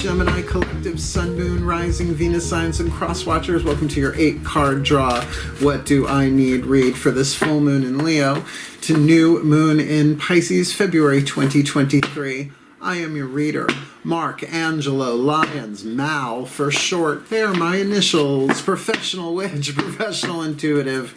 Gemini Collective, Sun, Moon, Rising, Venus signs, and cross watchers. Welcome to your 8-card draw. What do I need read for this full moon in Leo to new moon in Pisces, February 2023. I am your reader. Mark, Angelo, Lyons, Mal for short. They are my initials. Professional witch, professional intuitive.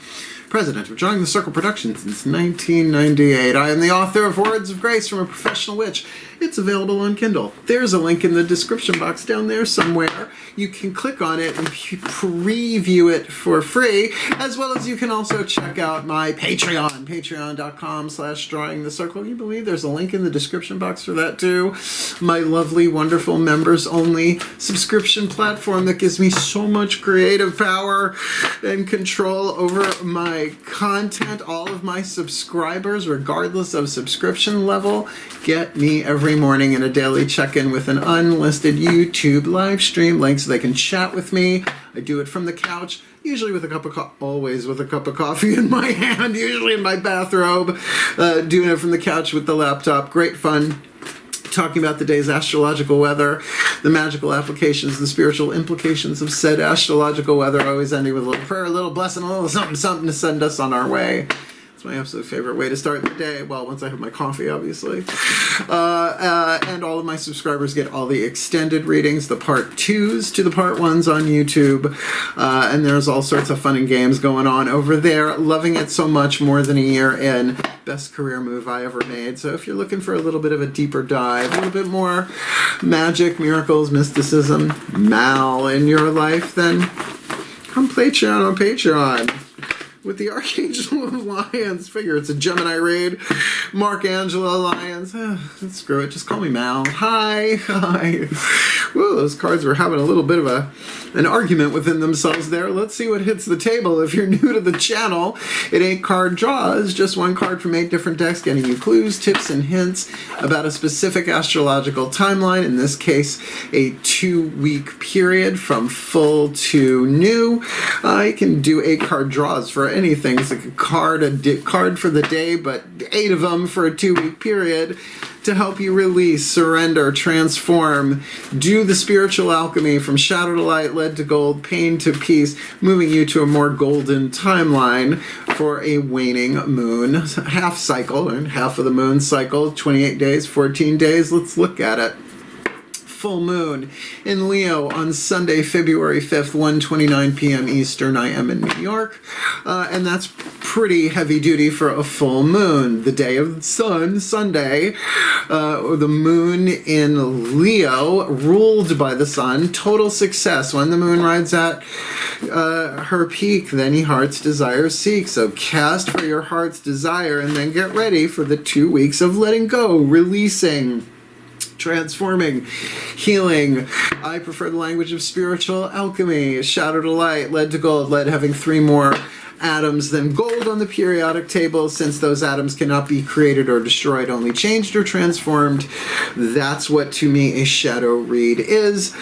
President of Drawing the Circle Productions since 1998. I am the author of Words of Grace from a Professional Witch. It's available on Kindle. There's a link in the description box down there somewhere. You can click on it and preview it for free, as well as you can also check out my Patreon, patreon.com/drawing the circle. Can you believe there's a link in the description box for that too? My lovely, wonderful members-only subscription platform that gives me so much creative power and control over my content. All of my subscribers, regardless of subscription level, get me every morning in a daily check-in with an unlisted YouTube live stream link so they can chat with me. I do it from the couch, usually with a cup of always with a cup of coffee in my hand, usually in my bathrobe, doing it from the couch with the laptop. Great fun. Talking about the day's astrological weather, the magical applications, the spiritual implications of said astrological weather, always ending with a little prayer, a little blessing, a little something, something to send us on our way. It's my absolute favorite way to start the day. Well, once I have my coffee, obviously. And all of my subscribers get all the extended readings, the part 2s to the part 1s on YouTube. And there's all sorts of fun and games going on over there. Loving it so much, more than a year in. Best career move I ever made. So if you're looking for a little bit of a deeper dive, a little bit more magic, miracles, mysticism, Mal in your life, then come Patreon on Patreon with the Archangel of Lyons. Figure it's a Gemini raid. Mark, Angelo, Lyons. Screw it. Just call me Mal. Hi. Whoa, those cards were having a little bit of an argument within themselves there. Let's see what hits the table. If you're new to the channel, it 8-card draws. Just one card from 8 different decks, getting you clues, tips, and hints about a specific astrological timeline. In this case, a 2-week period from full to new. I can do 8-card draws for anything. It's like a card for the day, but 8 of them for a 2-week period to help you release, surrender, transform, do the spiritual alchemy from shadow to light, lead to gold, pain to peace, moving you to a more golden timeline for a waning moon half cycle, and half of the moon cycle, 28 days, 14 days. Let's look at it. Full moon in Leo on Sunday, February 5th, 1:29 p.m. Eastern. I am in New York, and that's pretty heavy duty for a full moon. The day of the sun, Sunday, the moon in Leo, ruled by the sun, total success. When the moon rides at her peak, then your heart's desire seek. So cast for your heart's desire, and then get ready for the 2 weeks of letting go, releasing, transforming, healing. I prefer the language of spiritual alchemy. Shadow to light, lead to gold, lead having 3 more atoms than gold on the periodic table. Since those atoms cannot be created or destroyed, only changed or transformed. That's what to me a shadow read is.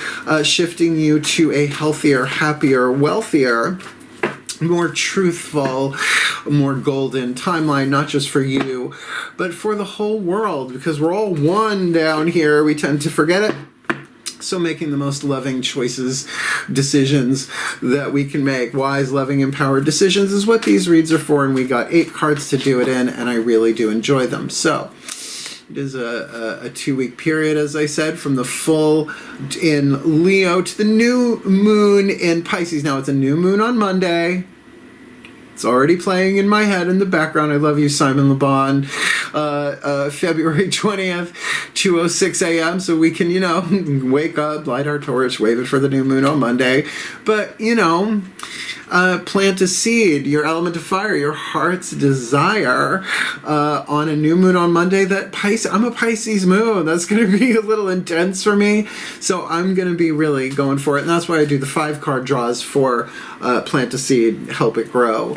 Shifting you to a healthier, happier, wealthier, more truthful, more golden timeline, not just for you, but for the whole world, because we're all one down here. We tend to forget it. So making the most loving choices, decisions that we can make, wise, loving, empowered decisions is what these reads are for, and we got 8 cards to do it in, and I really do enjoy them. So it is a 2-week period, as I said, from the full in Leo to the new moon in Pisces. Now, it's a new moon on Monday. It's already playing in my head in the background. I love you, Simon Le Bon. February 20th, 2:06 a.m. So we can, wake up, light our torch, wave it for the new moon on Monday. But, plant a seed, your element of fire, your heart's desire on a new moon on Monday. I'm a Pisces moon. That's going to be a little intense for me. So I'm going to be really going for it. And that's why I do the 5-card draws for plant a seed, help it grow.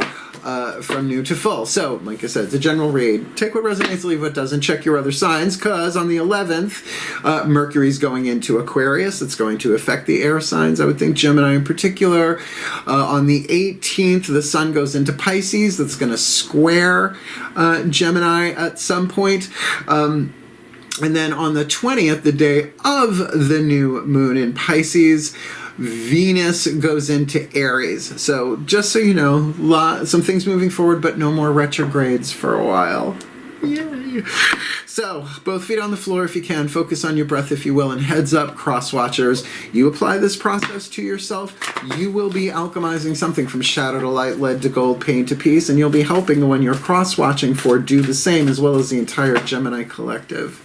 From new to full. So, like I said, it's a general read. Take what resonates, leave what doesn't. Check your other signs, because on the 11th, Mercury's going into Aquarius. It's going to affect the air signs, I would think Gemini in particular. On the 18th, the sun goes into Pisces. That's going to square Gemini at some point. And then on the 20th, the day of the new moon in Pisces, Venus goes into Aries. So just so you know, some things moving forward, but no more retrogrades for a while. Yay. So, both feet on the floor if you can. Focus on your breath if you will. And heads up, cross watchers. You apply this process to yourself, you will be alchemizing something from shadow to light, lead to gold, pain to peace. And you'll be helping the one you're cross-watching for do the same, as well as the entire Gemini collective.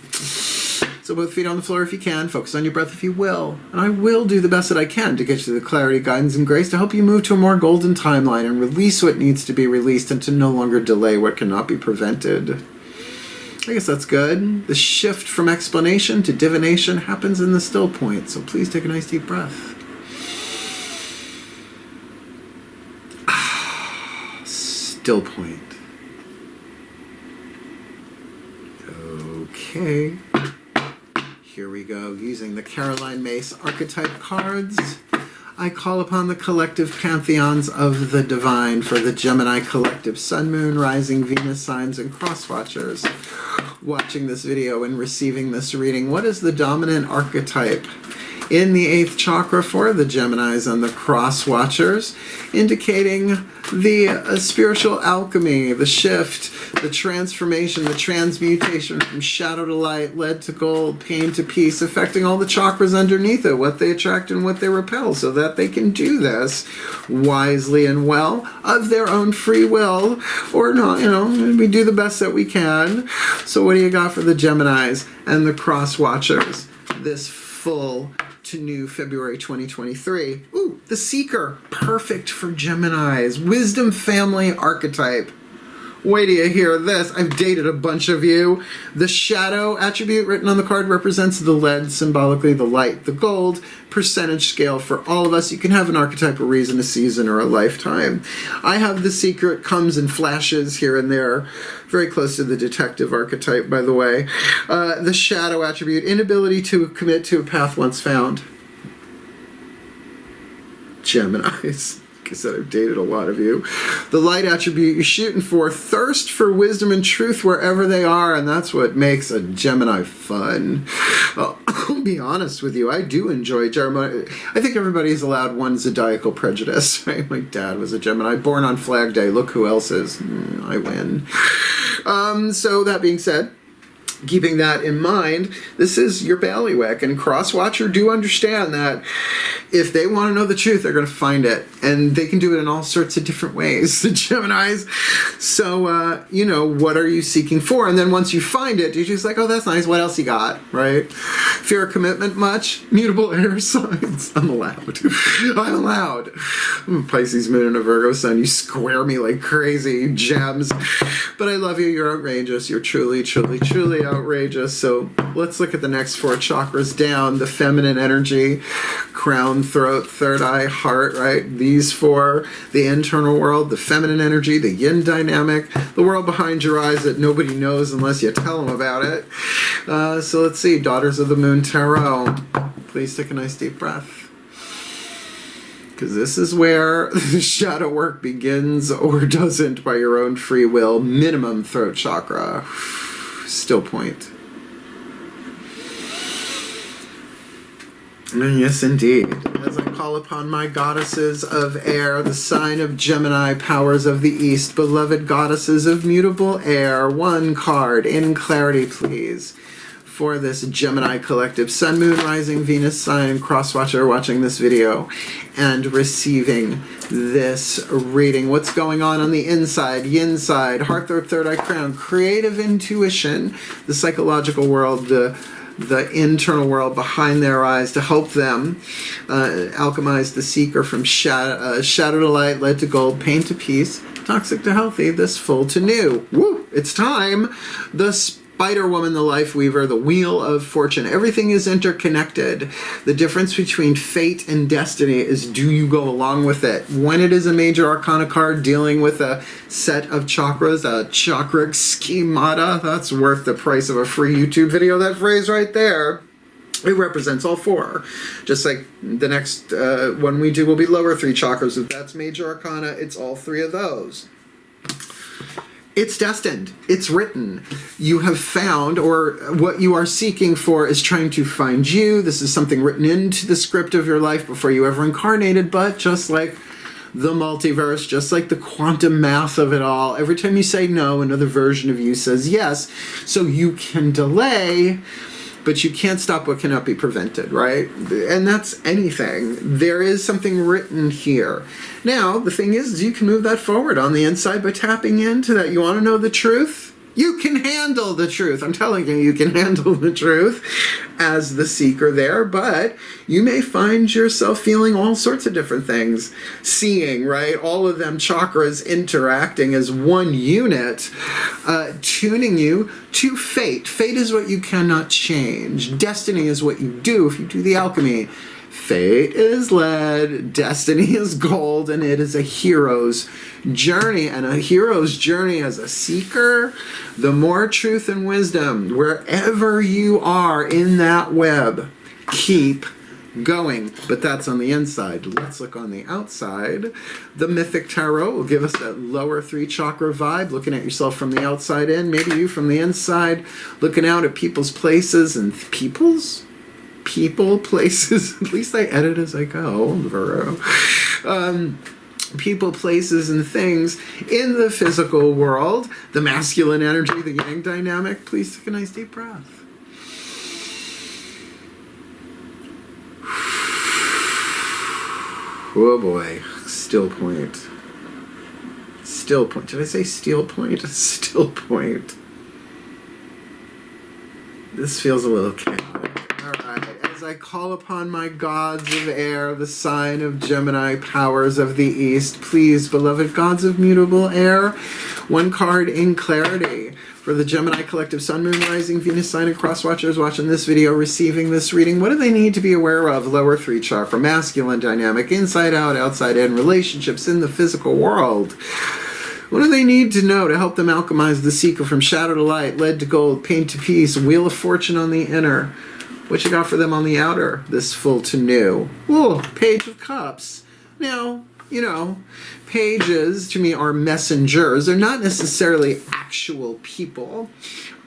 So both feet on the floor if you can. Focus on your breath if you will. And I will do the best that I can to get you the clarity, guidance, and grace to help you move to a more golden timeline and release what needs to be released and to no longer delay what cannot be prevented. I guess that's good. The shift from explanation to divination happens in the still point. So please take a nice deep breath. Still point. Okay. Here we go, using the Caroline Myss archetype cards. I call upon the collective pantheons of the divine for the Gemini collective Sun, Moon, Rising, Venus signs, and cross watchers watching this video and receiving this reading. What is the dominant archetype in the 8th chakra for the Geminis and the cross watchers, indicating the spiritual alchemy, the shift, the transformation, the transmutation from shadow to light, lead to gold, pain to peace, affecting all the chakras underneath it, what they attract and what they repel, so that they can do this wisely and well of their own free will, or not, you know, we do the best that we can. So what do you got for the Geminis and the cross watchers this full to new February 2023. Ooh, the Seeker. Perfect for Geminis. Wisdom family archetype. Wait till you hear this. I've dated a bunch of you. The shadow attribute written on the card represents the lead, symbolically the light. The gold, percentage scale for all of us. You can have an archetype, a reason, a season, or a lifetime. I have the Seeker. It comes in flashes here and there. Very close to the detective archetype, by the way. The shadow attribute, inability to commit to a path once found. Geminis. Like I said, I've dated a lot of you. The light attribute you're shooting for, thirst for wisdom and truth wherever they are, and that's what makes a Gemini fun. I'll be honest with you, I do enjoy Gemini. I think everybody's allowed one zodiacal prejudice, right? My dad was a Gemini, born on Flag Day. Look who else is. I win. So that being said, keeping that in mind, this is your bailiwick, and cross-watcher do understand that if they want to know the truth, they're going to find it, and they can do it in all sorts of different ways, the Geminis. So, you know, what are you seeking for? And then once you find it, you're just like, oh, that's nice, what else you got, right? Fear of commitment much? Mutable air signs. I'm allowed. I'm allowed. I'm a Pisces moon and a Virgo sun. You square me like crazy, gems. But I love you. You're outrageous. You're truly, truly, truly outrageous. So let's look at the next 4 chakras down. The feminine energy, crown, throat, third eye, heart, right? These 4, the internal world, the feminine energy, the yin dynamic, the world behind your eyes that nobody knows unless you tell them about it. So let's see, Daughters of the Moon Tarot. Please take a nice deep breath. Because this is where the shadow work begins or doesn't by your own free will. Minimum throat chakra. Still point. And yes, indeed. As I call upon my goddesses of air, the sign of Gemini, powers of the East, beloved goddesses of mutable air, one card in clarity, please, for this Gemini collective Sun, Moon, Rising, Venus sign, cross-watcher watching this video and receiving this reading. What's going on the inside, yin side, heart, throat, third eye, crown, creative intuition, the psychological world, the internal world behind their eyes, to help them alchemize the Seeker from shadow to light, lead to gold, pain to peace, toxic to healthy, this full to new. Woo! It's time. The Spider Woman, the Life Weaver, the Wheel of Fortune. Everything is interconnected. The difference between fate and destiny is, do you go along with it? When it is a major arcana card dealing with a set of chakras, a chakra schemata, that's worth the price of a free YouTube video. That phrase right there. It represents all 4. Just like the next one we do will be lower 3 chakras. If that's major arcana, it's all 3 of those. It's destined. It's written. You have found, or what you are seeking for is trying to find you. This is something written into the script of your life before you ever incarnated, but just like the multiverse, just like the quantum math of it all, every time you say no, another version of you says yes. So you can delay, but you can't stop what cannot be prevented, right? And that's anything. There is something written here. Now, the thing is you can move that forward on the inside by tapping into that. You want to know the truth? You can handle the truth. I'm telling you, you can handle the truth as the seeker there, but you may find yourself feeling all sorts of different things. Seeing, right? All of them chakras interacting as one unit, tuning you to fate. Fate is what you cannot change. Destiny is what you do if you do the alchemy. Fate is lead, destiny is gold, and it is a hero's journey. And a hero's journey as a seeker, the more truth and wisdom, wherever you are in that web, keep going. But that's on the inside. Let's look on the outside. The Mythic Tarot will give us that lower 3 chakra vibe, looking at yourself from the outside in, maybe you from the inside, looking out at people's places and people, places, at least I edit as I go, Virgo. People, places, and things in the physical world, the masculine energy, the yang dynamic. Please take a nice deep breath. Oh boy, still point. Still point. Did I say steel point? Still point. This feels a little chaotic. I call upon my gods of air, the sign of Gemini, powers of the East. Please, beloved gods of mutable air, one card in clarity for the Gemini collective Sun, Moon, Rising, Venus sign, and cross watchers watching this video, receiving this reading. What do they need to be aware of? Lower 3 chakra, masculine dynamic, inside out, outside in, relationships in the physical world. What do they need to know to help them alchemize the seeker from shadow to light, lead to gold, pain to peace, wheel of fortune on the inner? What you got for them on the outer, this full to new? Ooh, Page of Cups. Now, you know, pages to me are messengers. They're not necessarily actual people.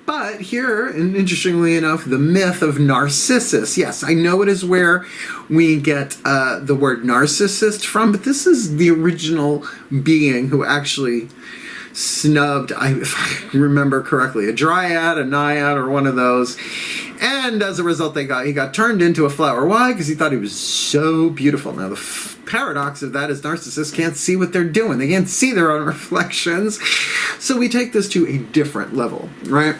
But here, and interestingly enough, the myth of Narcissus. Yes, I know it is where we get the word narcissist from, but this is the original being who actually snubbed, if I remember correctly, a dryad, a naiad, or one of those. And as a result, he got turned into a flower. Why? Because he thought he was so beautiful. Now, the paradox of that is narcissists can't see what they're doing. They can't see their own reflections. So we take this to a different level, right?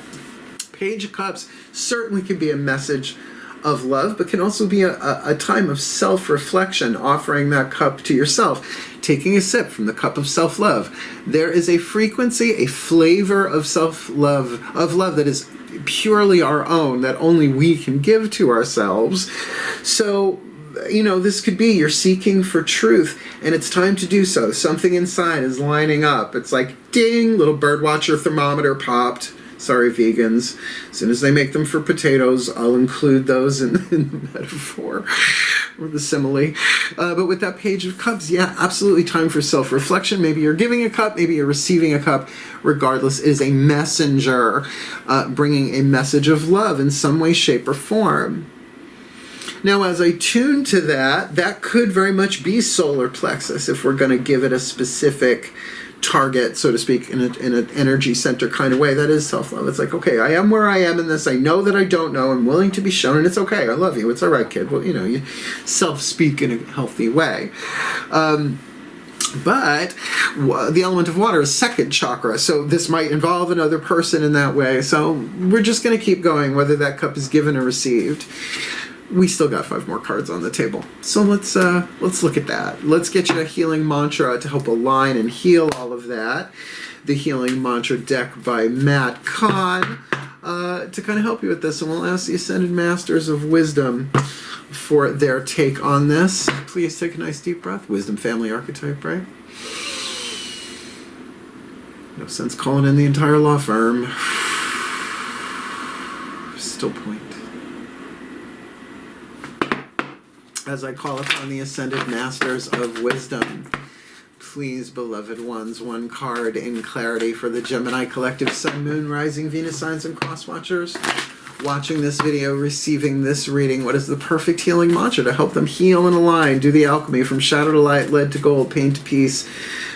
Page of Cups certainly can be a message of love, but can also be a time of self-reflection, offering that cup to yourself, taking a sip from the cup of self-love. There is a frequency, a flavor of self-love, of love that is purely our own, that only we can give to ourselves. So, you know, this could be you're seeking for truth, and it's time to do so. Something inside is lining up. It's like, ding, little birdwatcher thermometer popped. Sorry, vegans. As soon as they make them for potatoes, I'll include those in the metaphor or the simile. But with that Page of Cups, yeah, absolutely time for self-reflection. Maybe you're giving a cup, maybe you're receiving a cup. Regardless, it is a messenger bringing a message of love in some way, shape, or form. Now, as I tune to that, that could very much be solar plexus if we're going to give it a specific target, so to speak, in an energy center kind of way. That is self-love. It's like, okay, I am where I am in this. I know that I don't know. I'm willing to be shown, and it's okay. I love you. It's all right, kid. Well, you know, you self-speak in a healthy way. But the element of water is second chakra, so this might involve another person in that way. So we're just going to keep going, whether that cup is given or received. We still got 5 more cards on the table. So let's look at that. Let's get you a healing mantra to help align and heal all of that. The healing mantra deck by Matt Kahn to kind of help you with this. And we'll ask the Ascended Masters of Wisdom for their take on this. Please take a nice deep breath. Wisdom family archetype, right? No sense calling in the entire law firm. Still point. As I call upon the Ascended Masters of Wisdom, Please, beloved ones, one card in clarity for the Gemini collective, Sun, Moon, Rising, Venus signs, and cross watchers watching this video, receiving this reading. What is the perfect healing mantra to help them heal and align, do the alchemy from shadow to light, lead to gold, pain to peace,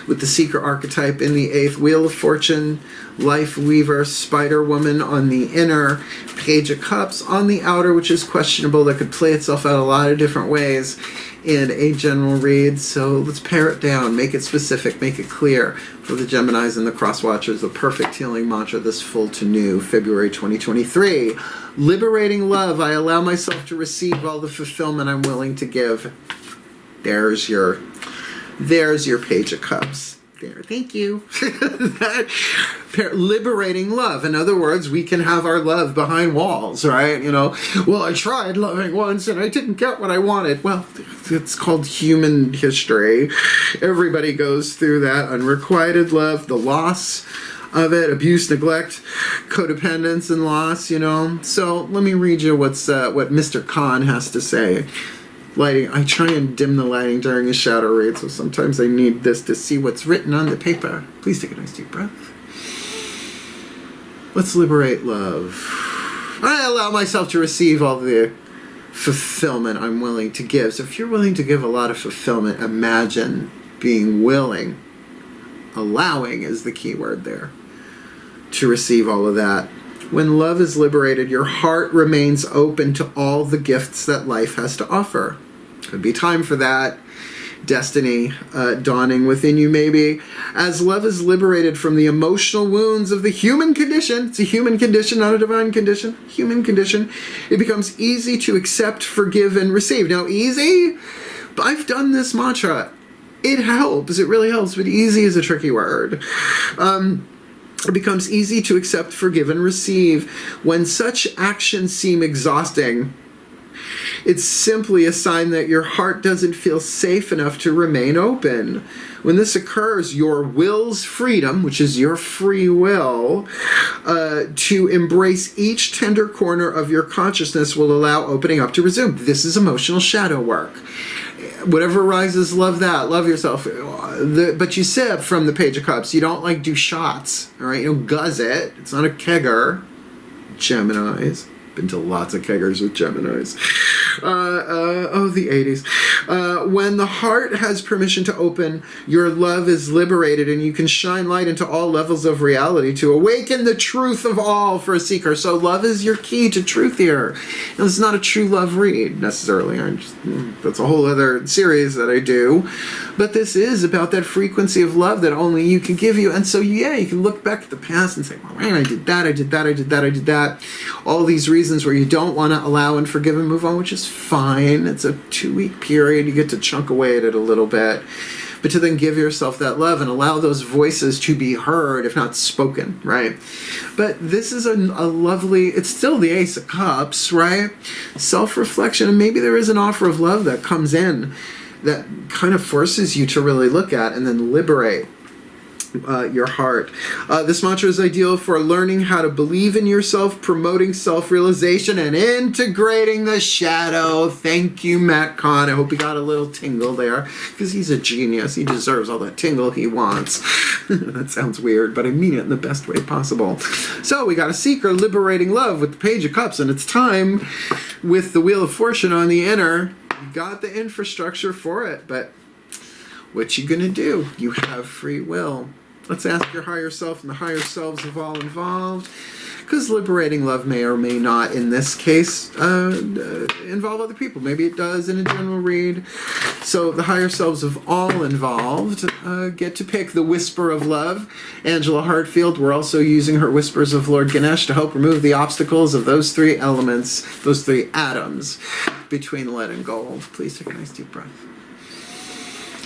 with the seeker archetype in the 8th, Wheel of Fortune, Life Weaver, Spider Woman on the inner, Page of Cups on the outer, which is questionable. That could play itself out a lot of different ways in a general read. So let's pare it down, make it specific, make it clear for the Geminis and the cross watchers. The perfect healing mantra this full to new February 2023. Liberating love. I allow myself to receive all the fulfillment I'm willing to give. There's your Page of Cups. There, thank you. Liberating love. In other words, we can have our love behind walls, right? You know, well, I tried loving once and I didn't get what I wanted. Well, it's called human history. Everybody goes through that. Unrequited love, the loss of it, abuse, neglect, codependence, and loss, you know. So let me read you what Mr. Khan has to say. Lighting. I try and dim the lighting during a shadow read, so sometimes I need this to see what's written on the paper. Please take a nice deep breath. Let's liberate love. I allow myself to receive all the fulfillment I'm willing to give. So if you're willing to give a lot of fulfillment, imagine being willing. Allowing is the key word there. To receive all of that. When love is liberated, your heart remains open to all the gifts that life has to offer. Could be time for that. Destiny dawning within you, maybe. As love is liberated from the emotional wounds of the human condition, it's a human condition, not a divine condition, human condition, it becomes easy to accept, forgive, and receive. Now, easy? I've done this mantra. It helps. It really helps, but easy is a tricky word. It becomes easy to accept, forgive, and receive. When such actions seem exhausting, it's simply a sign that your heart doesn't feel safe enough to remain open. When this occurs, your will's freedom, which is your free will, to embrace each tender corner of your consciousness will allow opening up to resume. This is emotional shadow work. Whatever arises, love that. Love yourself. But you sip from the Page of Cups. You don't like do shots. All right, you don't guzz it. It's not a kegger. Geminis. Been to lots of keggers with Geminis. The 80s. When the heart has permission to open, your love is liberated and you can shine light into all levels of reality to awaken the truth of all for a seeker. So love is your key to truth here. And this is not a true love read necessarily. That's a whole other series that I do. But this is about that frequency of love that only you can give you. And so, yeah, you can look back at the past and say, well, man, I did that, I did that, I did that, I did that. All these reasons where you don't want to allow and forgive and move on, which is fine. It's a 2-week period. You get to chunk away at it a little bit. But to then give yourself that love and allow those voices to be heard, if not spoken, right? But this is a lovely, it's still the Ace of Cups, right? Self-reflection, and maybe there is an offer of love that comes in that kind of forces you to really look at and then liberate your heart. This mantra is ideal for learning how to believe in yourself, promoting self-realization, and integrating the shadow. Thank you, Matt Kahn. I hope he got a little tingle there, because he's a genius. He deserves all that tingle he wants. That sounds weird, but I mean it in the best way possible. So we got a seeker liberating love with the Page of Cups, and it's time with the Wheel of Fortune on the inner. You got the infrastructure for it, but what you gonna do? You have free will. Let's ask your higher self and the higher selves of all involved, because liberating love may or may not, in this case, involve other people. Maybe it does in a general read. So the higher selves of all involved get to pick the Whisper of Love. Angela Hartfield, we're also using her Whispers of Lord Ganesh to help remove the obstacles of those 3 elements, those 3 atoms between lead and gold. Please take a nice deep breath.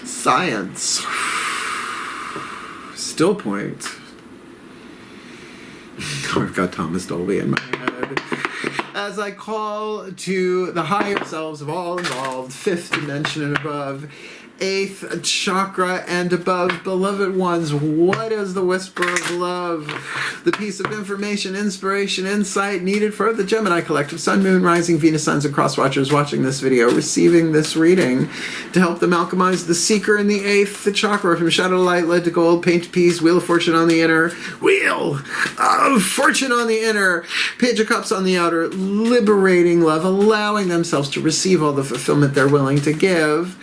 Science. Still point. I've got Thomas Dolby in my head. As I call to the higher selves of all involved, 5th dimension and above, 8th chakra and above. Beloved ones, what is the whisper of love? The piece of information, inspiration, insight needed for the Gemini collective, Sun, Moon, Rising, Venus, Suns, and Cross Watchers watching this video, receiving this reading to help them alchemize the seeker in the 8th chakra, from shadow to light, lead to gold, paint to peace, wheel of fortune on the inner, wheel of fortune on the inner, page of cups on the outer, liberating love, allowing themselves to receive all the fulfillment they're willing to give.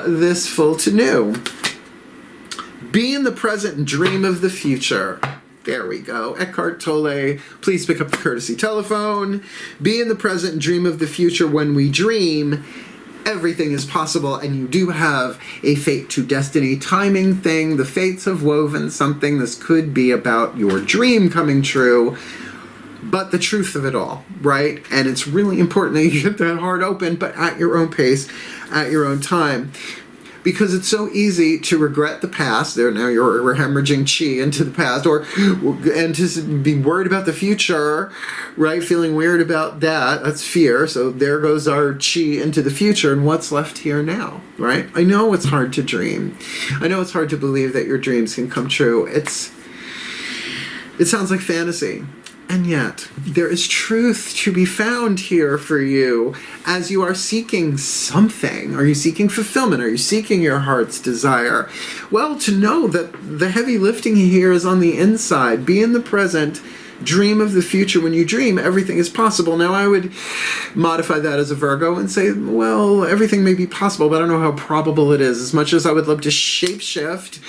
This full to new. Be in the present and dream of the future. There we go. Eckhart Tolle, please pick up the courtesy telephone. Be in the present and dream of the future. When we dream, everything is possible, and you do have a fate to destiny timing thing. The fates have woven something. This could be about your dream coming true, but the truth of it all, right? And it's really important that you get that heart open, but at your own pace, at your own time, because it's so easy to regret the past. There, now we're hemorrhaging chi into the past, and to be worried about the future, right? Feeling weird about that. That's fear. So there goes our chi into the future, and what's left here now, right? I know it's hard to dream. I know it's hard to believe that your dreams can come true. It sounds like fantasy. And yet, there is truth to be found here for you as you are seeking something. Are you seeking fulfillment? Are you seeking your heart's desire? Well, to know that the heavy lifting here is on the inside. Be in the present. Dream of the future. When you dream, everything is possible. Now, I would modify that as a Virgo and say, well, everything may be possible, but I don't know how probable it is. As much as I would love to shapeshift,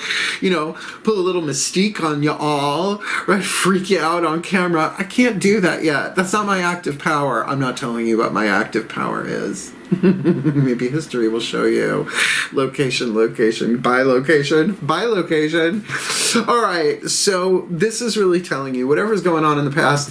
put a little mystique on you all, right? Freak you out on camera. I can't do that yet. That's not my active power. I'm not telling you what my active power is. Maybe history will show you. Location, by location. All right, so this is really telling you whatever's going on in the past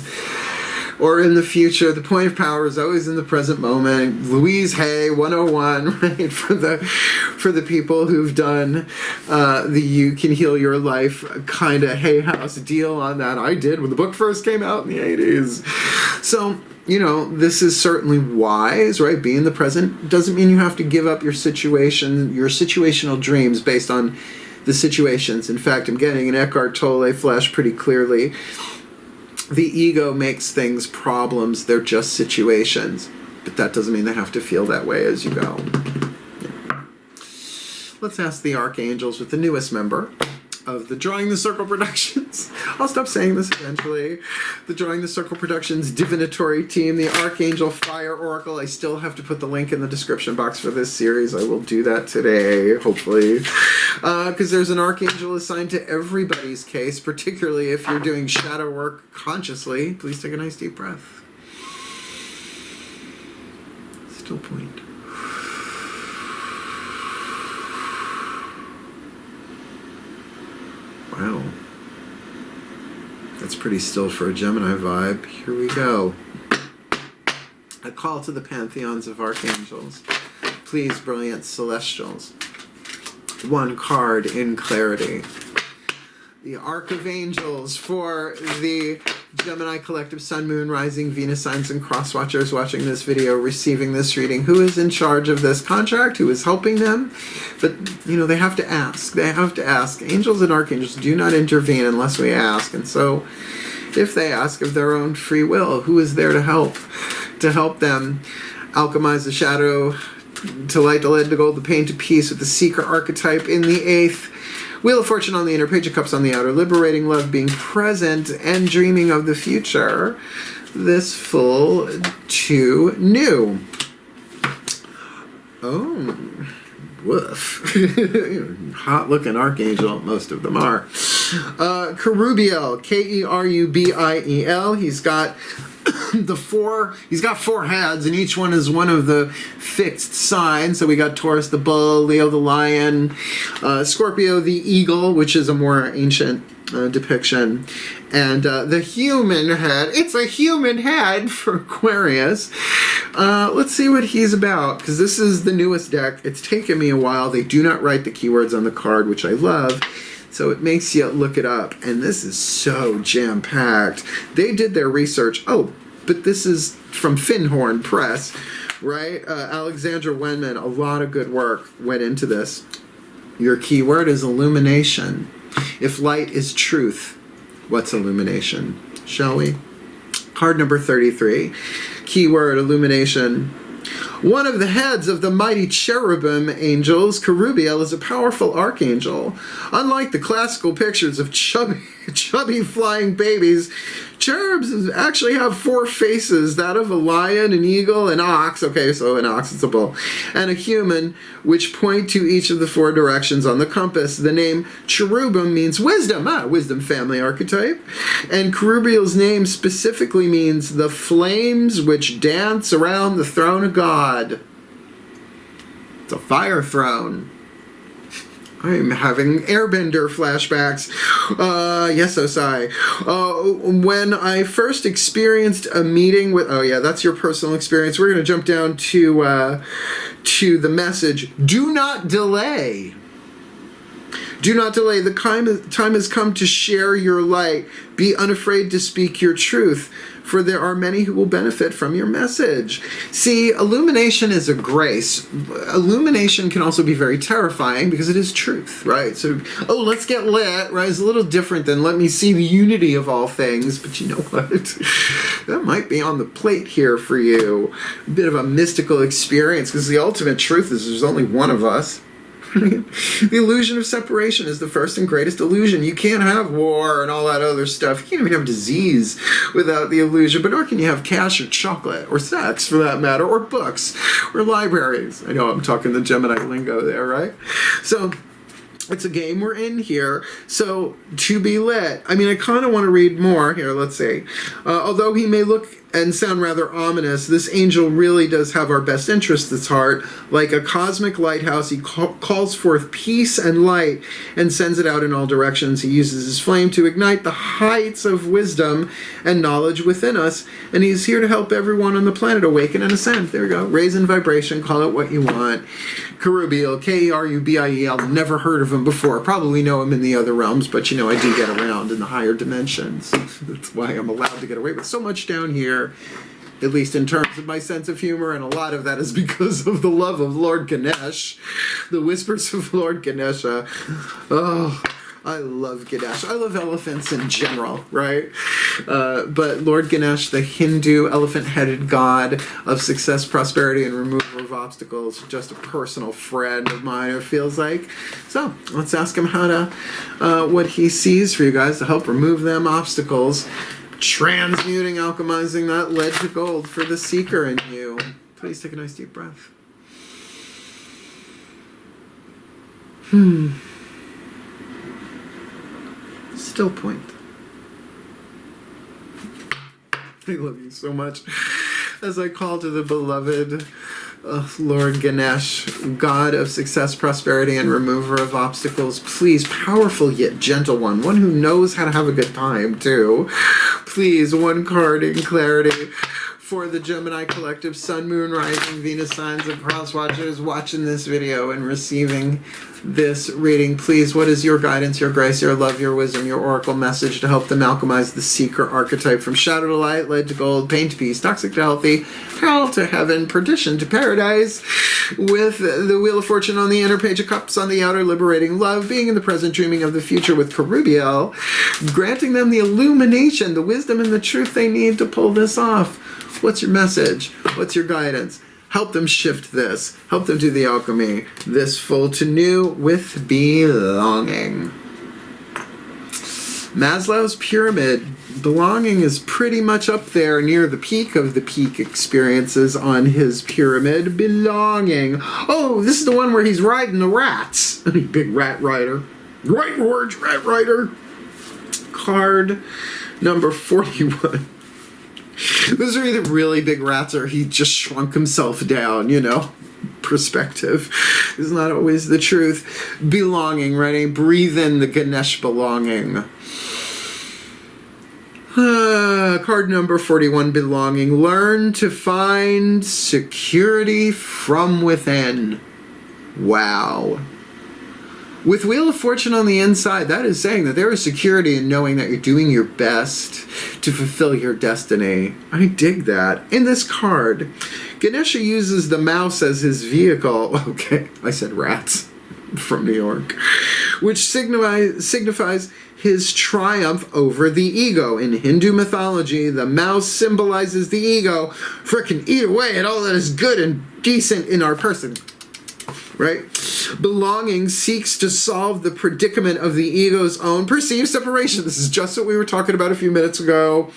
or in the future, the point of power is always in the present moment. Louise Hay 101, right? For the people who've done the You Can Heal Your Life kind of Hay House deal on that. I did when the book first came out in the 80s. So, this is certainly wise, right? Being in the present doesn't mean you have to give up your situation, your situational dreams based on the situations. In fact, I'm getting an Eckhart Tolle flash pretty clearly. The ego makes things problems. They're just situations. But that doesn't mean they have to feel that way as you go. Let's ask the archangels with the newest member of the Drawing the Circle Productions. I'll stop saying this eventually. The Drawing the Circle Productions divinatory team, the Archangel Fire Oracle. I still have to put the link in the description box for this series. I will do that today, hopefully. Because there's an archangel assigned to everybody's case, particularly if you're doing shadow work consciously. Please take a nice deep breath. Still point. Wow. That's pretty still for a Gemini vibe. Here we go. A call to the pantheons of archangels. Please, brilliant celestials. One card in clarity. The Arc of Angels for the Gemini collective, Sun, Moon, Rising, Venus, Signs, and Cross Watchers watching this video, receiving this reading. Who is in charge of this contract? Who is helping them? But, they have to ask. They have to ask. Angels and archangels do not intervene unless we ask. And so, if they ask of their own free will, who is there to help? To help them alchemize the shadow, to light, to lead, to gold, the pain, to peace, with the seeker archetype in the 8th. Wheel of Fortune on the inner, Page of Cups on the outer, liberating love, being present, and dreaming of the future. This full to new. Oh, woof. Hot-looking archangel, most of them are. Kerubiel, Kerubiel. He's got he's got 4 heads, and each one is one of the fixed signs. So we got Taurus the bull, Leo the lion, Scorpio the eagle, which is a more ancient depiction, and the human head. It's a human head for Aquarius. Let's see what he's about, because this is the newest deck. It's taken me a while. They do not write the keywords on the card, which I love. So it makes you look it up. And this is so jam-packed. They did their research. Oh, but this is from Finhorn Press, right? Alexandra Wenman, a lot of good work went into this. Your key word is illumination. If light is truth, what's illumination? Shall we? Card number 33. Keyword illumination. One of the heads of the mighty cherubim angels, Kerubiel, is a powerful archangel. Unlike the classical pictures of chubby flying babies, cherubs actually have 4 faces, that of a lion, an eagle, an ox, okay, so an ox is a bull, and a human, which point to each of the 4 directions on the compass. The name cherubim means wisdom, wisdom family archetype, and Kerubiel's name specifically means the flames which dance around the throne of God. It's a fire throne. I'm having airbender flashbacks. Yes, Osai. When I first experienced a meeting with... Oh, yeah, that's your personal experience. We're going to jump down to the message. Do not delay. Do not delay. The time has come to share your light. Be unafraid to speak your truth, for there are many who will benefit from your message. See, illumination is a grace. Illumination can also be very terrifying because it is truth, right? So, oh, let's get lit, right? It's a little different than let me see the unity of all things, but you know what? That might be on the plate here for you. A bit of a mystical experience, because the ultimate truth is there's only one of us. The illusion of separation is the first and greatest illusion. You can't have war and all that other stuff. You can't even have disease without the illusion, but nor can you have cash or chocolate or sex, for that matter, or books or libraries. I know I'm talking the Gemini lingo there, right? So it's a game we're in here. So to be lit. I mean, I kind of want to read more here. Let's see. Although he may look and sound rather ominous, this angel really does have our best interests at heart. Like a cosmic lighthouse, he calls forth peace and light and sends it out in all directions. He uses his flame to ignite the heights of wisdom and knowledge within us, and he's here to help everyone on the planet awaken and ascend. There we go. Raise in vibration, call it what you want. Kerubiel, K-E-R-U-B-I-E-L. Never heard of him before. Probably know him in the other realms, but you know, I do get around in the higher dimensions. That's why I'm allowed to get away with so much down here, at least in terms of my sense of humor, and a lot of that is because of the love of Lord Ganesh, the whispers of Lord Ganesha. Oh, I love Ganesh. I love elephants in general, right? But Lord Ganesh, the Hindu elephant-headed god of success, prosperity, and removal of obstacles, just a personal friend of mine, it feels like. So let's ask him how to, what he sees for you guys to help remove them obstacles. Transmuting, alchemizing that lead to gold for the seeker in you. Please take a nice deep breath. Still point. I love you so much. As I call to the beloved Lord Ganesh, God of success, prosperity, and remover of obstacles, please, powerful yet gentle one who knows how to have a good time, too. Please, one card in clarity for the Gemini Collective, Sun, Moon, Rising, Venus signs, and cross watchers watching this video and receiving this reading. Please, what is your guidance, your grace, your love, your wisdom, your oracle message to help them alchemize the seeker archetype from shadow to light, lead to gold, pain to peace, toxic to healthy, hell to heaven, perdition to paradise, with the Wheel of Fortune on the inner, Page of Cups on the outer, liberating love, being in the present, dreaming of the future with Kerubiel, granting them the illumination, the wisdom, and the truth they need to pull this off. What's your message? What's your guidance? Help them shift this. Help them do the alchemy. This full to new with belonging. Maslow's pyramid. Belonging is pretty much up there near the peak of the peak experiences on his pyramid. Belonging. Oh, this is the one where he's riding the rats. Big rat rider. Right words, rat rider. Card number 41. Those are either really big rats or he just shrunk himself down, you know. Perspective is not always the truth. Belonging, ready? Breathe in the Ganesh belonging. Card number 41, belonging. Learn to find security from within. Wow. With Wheel of Fortune on the inside, that is saying that there is security in knowing that you're doing your best to fulfill your destiny. I dig that. In this card, Ganesha uses the mouse as his vehicle. Okay, I said rats from New York. Which signifies his triumph over the ego. In Hindu mythology, the mouse symbolizes the ego. Frickin' eat away at all that is good and decent in our person. Right? Belonging seeks to solve the predicament of the ego's own perceived separation. This is just what we were talking about a few minutes ago.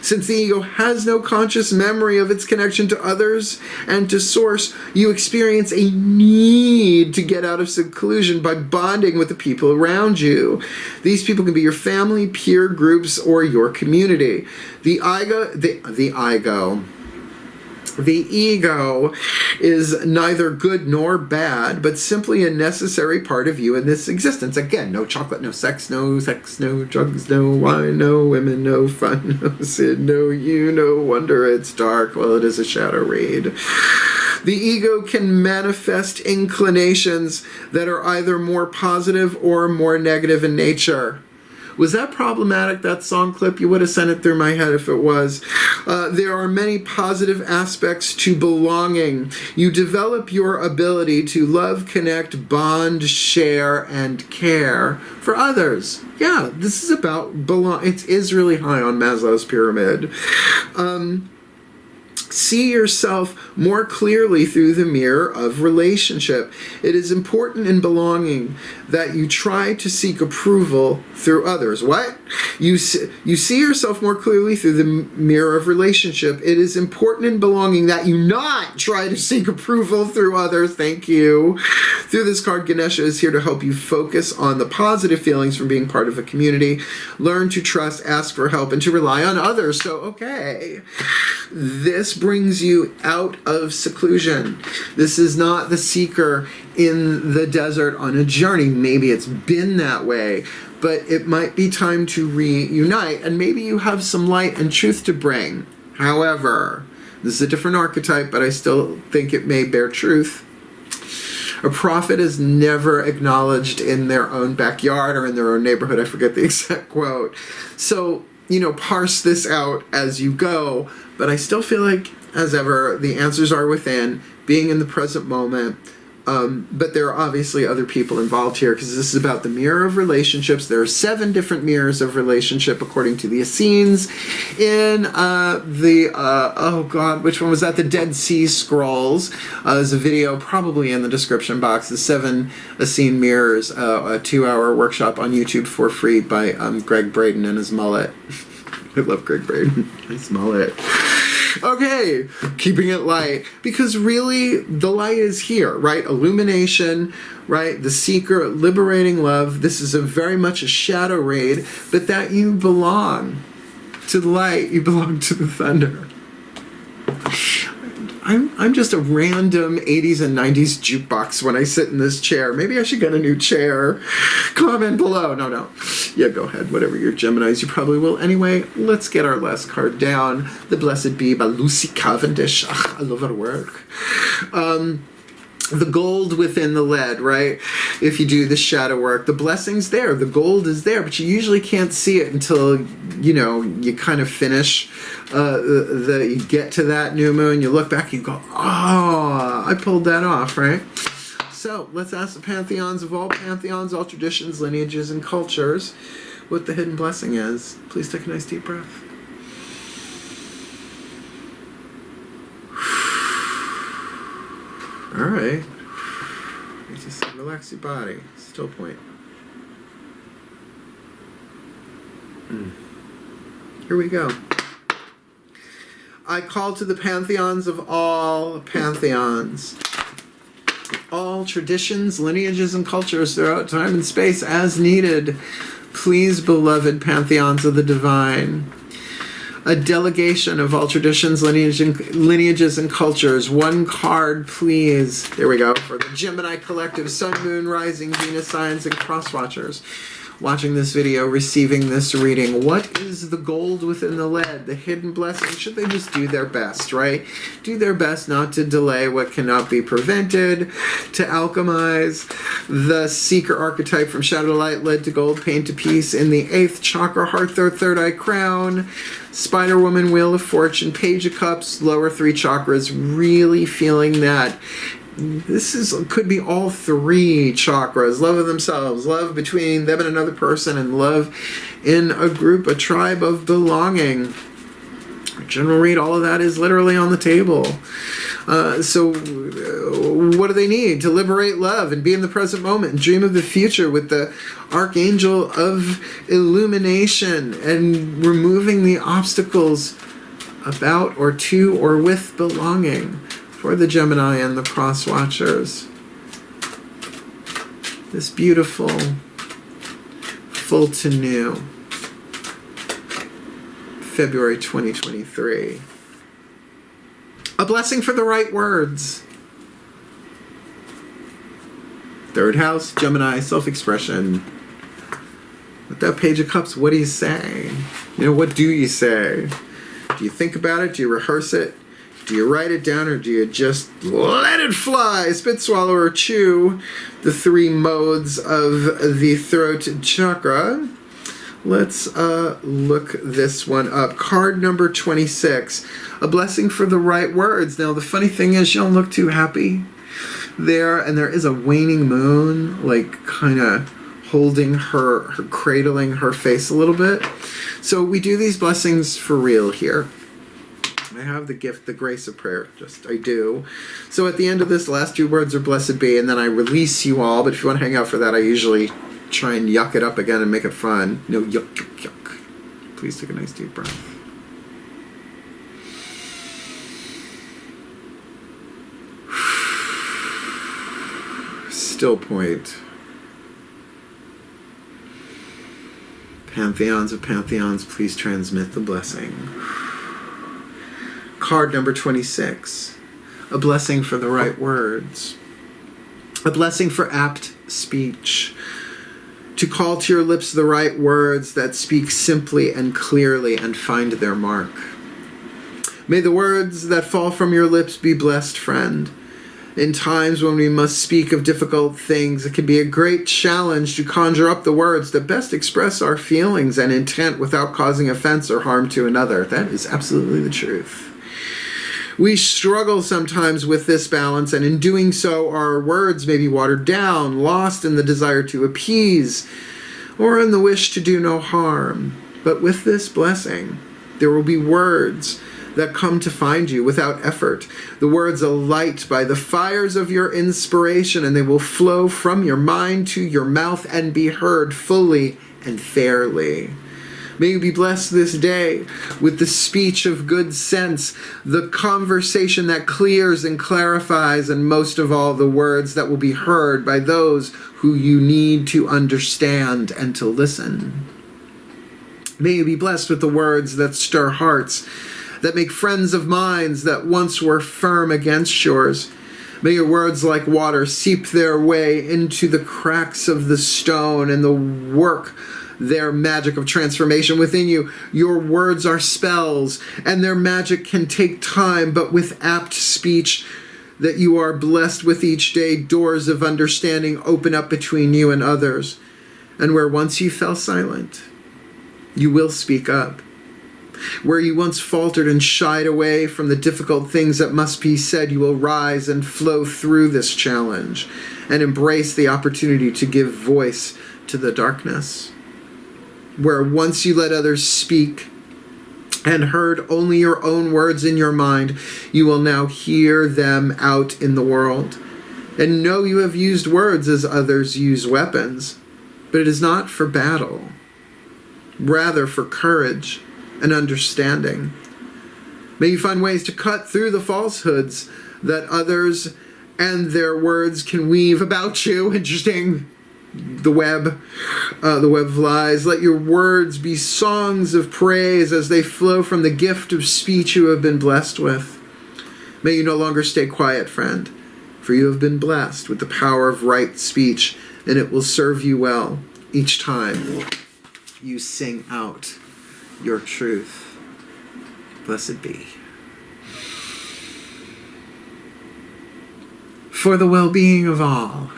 Since the ego has no conscious memory of its connection to others and to source, you experience a need to get out of seclusion by bonding with the people around you. These people can be your family, peer groups, or your community. The ego is neither good nor bad, but simply a necessary part of you in this existence. Again, no chocolate, no sex, no drugs, no wine, no women, no fun, no sin, no you, no wonder it's dark. Well, it is a shadow read. The ego can manifest inclinations that are either more positive or more negative in nature. Was that problematic, that song clip? You would have sent it through my head if it was. There are many positive aspects to belonging. You develop your ability to love, connect, bond, share, and care for others. Yeah, this is about belong. It is really high on Maslow's pyramid. See yourself more clearly through the mirror of relationship. It is important in belonging that you try to seek approval through others. What? You see yourself more clearly through the mirror of relationship. It is important in belonging that you not try to seek approval through others. Thank you. Through this card, Ganesha is here to help you focus on the positive feelings from being part of a community. Learn to trust, ask for help, and to rely on others. So, okay. This brings you out of seclusion. This is not the seeker in the desert on a journey. Maybe it's been that way, but it might be time to reunite, and maybe you have some light and truth to bring. However, this is a different archetype, but I still think it may bear truth. A prophet is never acknowledged in their own backyard or in their own neighborhood. I forget the exact quote. So, parse this out as you go, but I still feel like, as ever, the answers are within, being in the present moment. But there are obviously other people involved here because this is about the mirror of relationships. There are 7 different mirrors of relationship according to the Essenes in which one was that? The Dead Sea Scrolls. There's a video probably in the description box. The 7 Essene mirrors, a 2-hour workshop on YouTube for free by Greg Braden and his mullet. I love Greg Braden. His mullet. Okay, keeping it light, because really the light is here, right? Illumination, right? The seeker, liberating love. This is very much a shadow raid, but that you belong to the light, you belong to the thunder. I'm just a random 80s and 90s jukebox when I sit in this chair. Maybe I should get a new chair. Comment below. No. Yeah, go ahead. Whatever your Geminis, you probably will. Anyway, let's get our last card down. The Blessed Bee by Lucy Cavendish. I love her work. The gold within the lead, right? If you do the shadow work, the blessing's there, the gold is there, but you usually can't see it until, you kind of finish, you get to that new moon, you look back, you go, oh, I pulled that off, right? So let's ask the pantheons of all pantheons, all traditions, lineages, and cultures what the hidden blessing is. Please take a nice deep breath. All right. Just relax your body. Still point. Here we go. I call to the pantheons of all pantheons. All traditions, lineages, and cultures throughout time and space as needed. Please, beloved pantheons of the divine. A delegation of all traditions, lineages, and cultures. One card, please. There we go. For the Gemini Collective, Sun, Moon, Rising, Venus, Signs, and Cross Watchers. watching this video, receiving this reading. What is the gold within the lead, the hidden blessing? Should they just do their best, right? Do their best not to delay what cannot be prevented, to alchemize. The seeker archetype from shadow to light, lead to gold, pain to peace in the 8th chakra, heart, third eye crown. Spider woman, wheel of fortune, page of cups, lower 3 chakras, really feeling that this could be all 3 chakras. Love of themselves, love between them and another person, and love in a group, a tribe of belonging. General read, all of that is literally on the table. So what do they need? To liberate love and be in the present moment and dream of the future with the Archangel of Illumination and removing the obstacles about or to or with belonging for the Gemini and the cross watchers. This beautiful full to new February 2023. A blessing for the right words. 3rd house, Gemini, self-expression. With that page of cups, what do you say? You know, what do you say? Do you think about it? Do you rehearse it? Do you write it down, or do you just let it fly? Spit, swallow, or chew. The 3 modes of the throat chakra. Let's look this one up. Card number 26. A blessing for the right words. Now, the funny thing is, you don't look too happy there, and there is a waning moon, like, kind of holding her, cradling her face a little bit. So we do these blessings for real here. I have the gift, the grace of prayer. I do. So at the end of this, the last 2 words are blessed be, and then I release you all. But if you want to hang out for that, I usually try and yuck it up again and make it fun. No, yuck, yuck, yuck. Please take a nice deep breath. Still point. Pantheons of pantheons, please transmit the blessing. Card number 26. A blessing for the right words. A blessing for apt speech. To call to your lips the right words that speak simply and clearly and find their mark. May the words that fall from your lips be blessed, friend. In times when we must speak of difficult things, it can be a great challenge to conjure up the words that best express our feelings and intent without causing offense or harm to another. That is absolutely the truth. We struggle sometimes with this balance, and in doing so, our words may be watered down, lost in the desire to appease, or in the wish to do no harm. But with this blessing, there will be words that come to find you without effort. The words alight by the fires of your inspiration, and they will flow from your mind to your mouth and be heard fully and fairly. May you be blessed this day with the speech of good sense, the conversation that clears and clarifies, and most of all, the words that will be heard by those who you need to understand and to listen. May you be blessed with the words that stir hearts, that make friends of minds that once were firm against yours. May your words like water seep their way into the cracks of the stone and the work their magic of transformation within you. Your words are spells, and their magic can take time, but with apt speech that you are blessed with each day, doors of understanding open up between you and others. And where once you fell silent, you will speak up. Where you once faltered and shied away from the difficult things that must be said, you will rise and flow through this challenge and embrace the opportunity to give voice to the darkness. Where once you let others speak and heard only your own words in your mind, you will now hear them out in the world. And know you have used words as others use weapons, but it is not for battle, rather for courage and understanding. May you find ways to cut through the falsehoods that others and their words can weave about you. Interesting. The web of lies. Let your words be songs of praise as they flow from the gift of speech you have been blessed with. May you no longer stay quiet, friend, for you have been blessed with the power of right speech, and it will serve you well. each time you sing out your truth. Blessed be. For the well-being of all,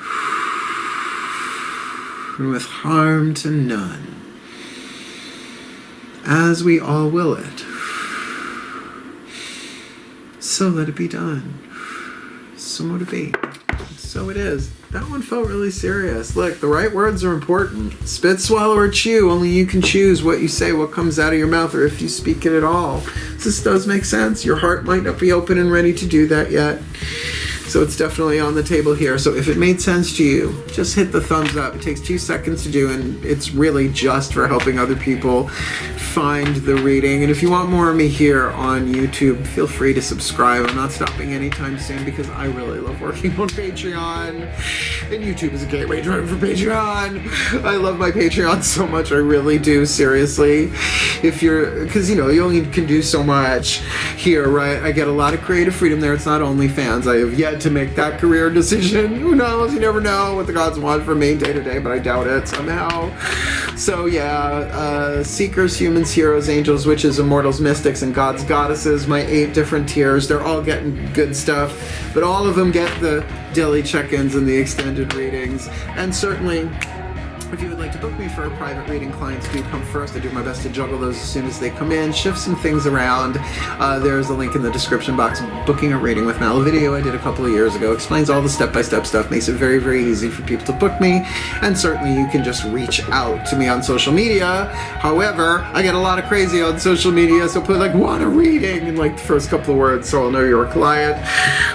and with harm to none, as we all will it, so let it be done. So mote it be. So it is. That one felt really serious. Look, the right words are important. Spit, swallow, or chew. Only you can choose what you say, what comes out of your mouth, or if you speak it at all. This does make sense. Your heart might not be open and ready to do that yet. So it's definitely on the table here. So if it made sense to you, just hit the thumbs up. It takes 2 seconds to do, and it's really just for helping other people find the reading. And if you want more of me here on YouTube, feel free to subscribe. I'm not stopping anytime soon because I really love working on Patreon. And YouTube is a gateway drug for Patreon. I love my Patreon so much. I really do, seriously. Because you only can do so much here, right? I get a lot of creative freedom there. It's not OnlyFans. I have yet to make that career decision. Who knows? You never know what the gods want for me day to day, but I doubt it somehow. So yeah, seekers, humans, heroes, angels, witches, immortals, mystics, and gods, goddesses, my 8 different tiers. They're all getting good stuff, but all of them get the daily check-ins and the extended readings. And certainly, if you would like to book me for a private reading, clients do come first. I do my best to juggle those as soon as they come in, shift some things around. There's a link in the description box. Booking a reading with Mal, a video I did a couple of years ago. Explains all the step-by-step stuff, makes it very, very easy for people to book me. And certainly you can just reach out to me on social media. However, I get a lot of crazy on social media, so put want a reading in the first couple of words so I'll know you're a client.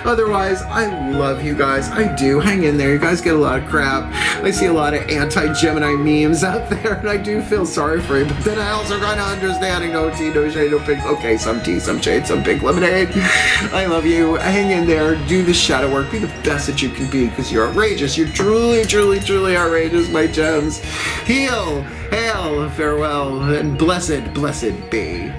Otherwise, I love you guys. I do. Hang in there. You guys get a lot of crap. I see a lot of anti-Gemini memes out there, and I do feel sorry for you, but then I also kind of understand, no tea, no shade, no pink. Okay, some tea, some shade, some pink lemonade. I love you. Hang in there. Do the shadow work. Be the best that you can be, because you're outrageous. You're truly, truly, truly outrageous, my gems. Heal, hail, farewell, and blessed, blessed be.